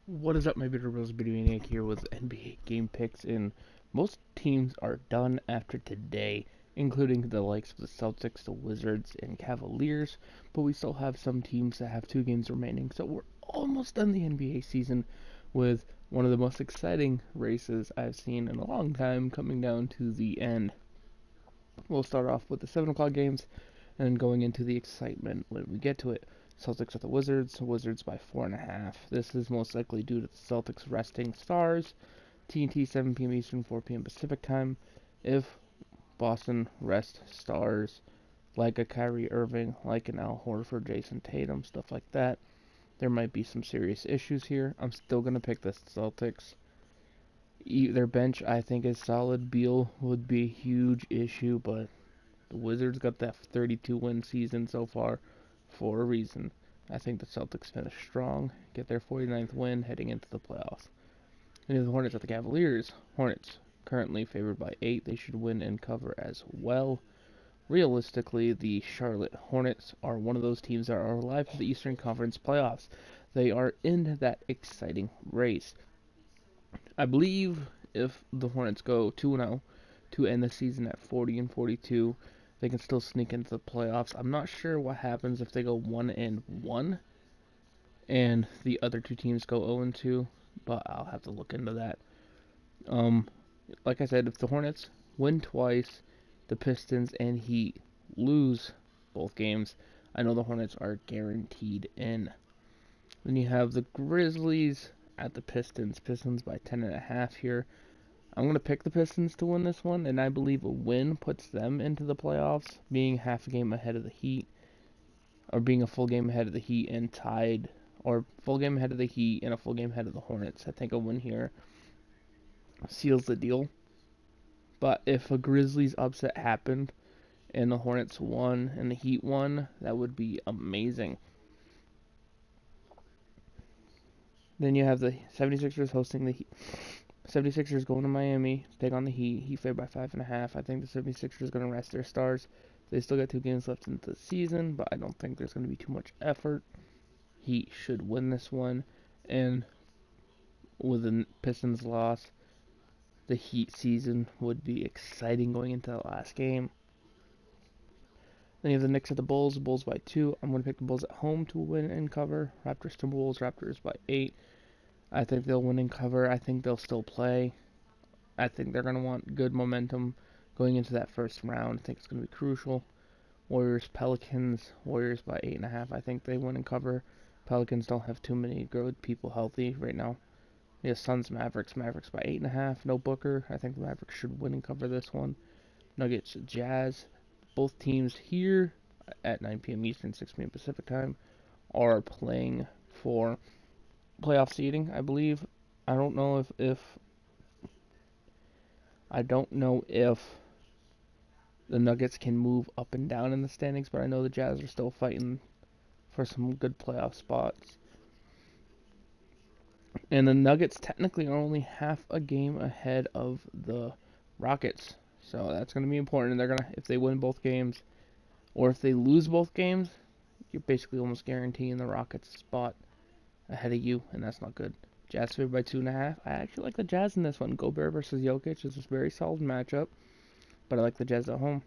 What is up, my bitter bros? Maine-iac here with NBA game picks, and most teams are done after today, including the likes of the Celtics, the Wizards, and Cavaliers. But we still have some teams that have 2 games remaining, so we're almost done the NBA season with one of the most exciting races I've seen in a long time coming down to the end. We'll start off with the 7 o'clock games and going into the excitement when we get to it. Celtics at the Wizards, Wizards by 4.5. This is most likely due to the Celtics resting stars. TNT 7 p.m. Eastern, 4 p.m. Pacific time. If Boston rest stars like a Kyrie Irving, like an Al Horford, Jason Tatum, stuff like that, there might be some serious issues here. I'm still going to pick the Celtics. Their bench, I think, is solid. Beal would be a huge issue, but the Wizards got that 32-win season so far for a reason. I think the Celtics finish strong, get their 49th win heading into the playoffs. And the Hornets at the Cavaliers. Hornets currently favored by 8. They should win and cover as well. Realistically, the Charlotte Hornets are one of those teams that are alive for the Eastern Conference playoffs. They are in that exciting race. I believe if the Hornets go 2-0 to end the season at 40-42, they can still sneak into the playoffs. I'm not sure what happens if they go 1-1 and the other 2 teams go 0-2, but I'll have to look into that. Um, like I said, if the Hornets win twice, the Pistons and Heat lose both games, I know the Hornets are guaranteed in. Then you have the Grizzlies at the Pistons. Pistons by 10.5 here. I'm going to pick the Pistons to win this one, and I believe a win puts them into the playoffs, being half a game ahead of the Heat, or being a full game ahead of the Heat and tied, or full game ahead of the Heat and a full game ahead of the Hornets. I think a win here seals the deal. But if a Grizzlies upset happened and the Hornets won and the Heat won, that would be amazing. Then you have the 76ers hosting the Heat. 76ers going to Miami to take on the Heat. Heat favored by 5.5. I think the 76ers going to rest their stars. They still got 2 games left in the season, but I don't think there's going to be too much effort. Heat should win this one, and with the Pistons loss, the Heat season would be exciting going into the last game. Then you have the Knicks at the Bulls. Bulls by 2. I'm going to pick the Bulls at home to win and cover. Raptors Timberwolves. Raptors by 8. I think they'll win and cover. I think they'll still play. I think they're going to want good momentum going into that first round. I think it's going to be crucial. Warriors, Pelicans. Warriors by 8.5. I think they win and cover. Pelicans don't have too many good people healthy right now. Yeah, Suns, Mavericks. Mavericks by 8.5. No Booker. I think the Mavericks should win and cover this one. Nuggets, Jazz. Both teams here at 9 p.m. Eastern, 6 p.m. Pacific time are playing for playoff seeding, I believe. I don't know if the Nuggets can move up and down in the standings, but I know the Jazz are still fighting for some good playoff spots. And the Nuggets technically are only half a game ahead of the Rockets. So that's going to be important. They're if they win both games, or if they lose both games, you're basically almost guaranteeing the Rockets spot ahead of you, and that's not good. Jazz favored by 2.5. I actually like the Jazz in this one. Gobert versus Jokic is a very solid matchup, but I like the Jazz at home.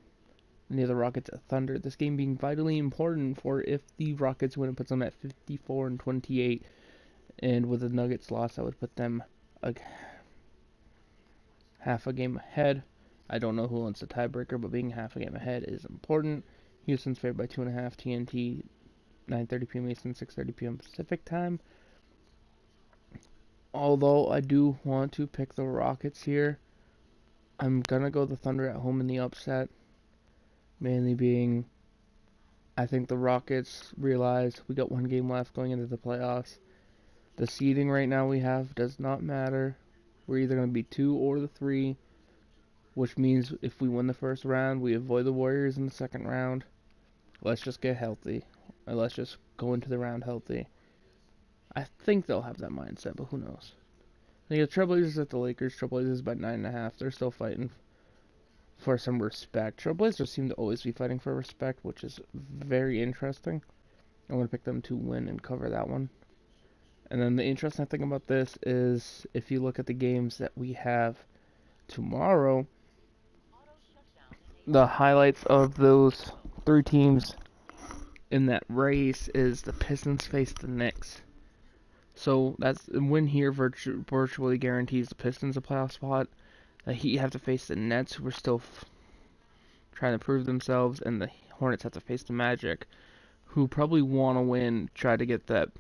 Near the Rockets at Thunder. This game being vitally important for if the Rockets win, it puts them at 54-28, and with the Nuggets loss, that would put them half a game ahead. I don't know who wants the tiebreaker, but being half a game ahead is important. Houston's favored by 2.5. TNT 9:30 p.m. Eastern, 6:30 p.m. Pacific time. Although I do want to pick the Rockets here, I'm gonna go the Thunder at home in the upset. Mainly being, I think the Rockets realize we got 1 game left going into the playoffs. The seeding right now we have does not matter. We're either gonna be 2 or the 3, which means if we win the first round, we avoid the Warriors in the second round. Let's just get healthy. Let's just go into the round healthy. I think they'll have that mindset, but who knows? Then you have Trailblazers at the Lakers. Trailblazers by 9.5. They're still fighting for some respect. Trailblazers seem to always be fighting for respect, which is very interesting. I'm going to pick them to win and cover that one. And then the interesting thing about this is if you look at the games that we have tomorrow, the highlights of those three teams in that race is the Pistons face the Knicks. So that's a win here virtually guarantees the Pistons a playoff spot. The Heat have to face the Nets, who are still trying to prove themselves, and the Hornets have to face the Magic, who probably want to win, try to get that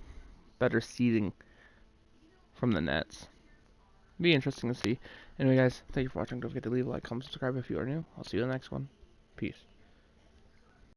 better seeding from the Nets. Be interesting to see. Anyway, guys, thank you for watching. Don't forget to leave a like, comment, subscribe if you are new. I'll see you in the next one. Peace.